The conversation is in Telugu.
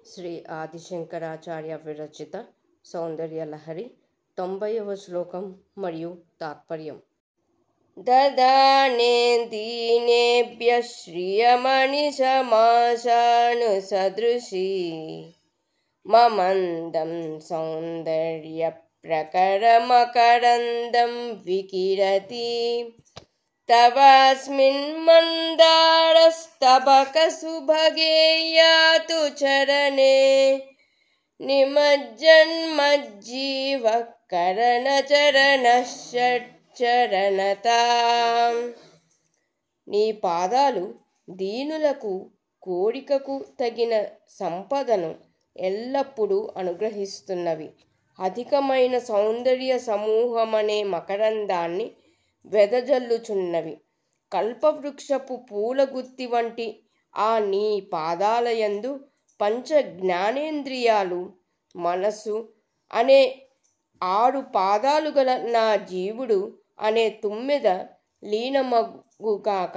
శ్రీ ఆదిశంకరాచార్య విరచిత సౌందర్యలహరి 90వ శ్లోకం మరియు తాత్పర్యం. దదానేందీనేభ్యః శ్రియమణిసమాసానుసదృశీ మమందం సౌందర్యప్రకరమకరందం వికిరతి తవాస్మిన్ మందారస్తబకసుభగే యాతు చరణే నిమజ్జన్మజ్జీవః కరణచరణశ్చరణతాం. నీ పాదాలు దీనులకు కోరికకు తగిన సంపదను ఎల్లప్పుడూ అనుగ్రహిస్తున్నవి. అధికమైన సౌందర్య సమూహమనే మకరందాన్ని వెదజల్లుచున్నవి. కల్పవృక్షపు పూలగుత్తి వంటి ఆ నీ పాదాలయందు పంచ జ్ఞానేంద్రియాలు, మనసు అనే 6 పాదాలు గల నా జీవుడు అనే తుమ్మెద లీనమగుగాక.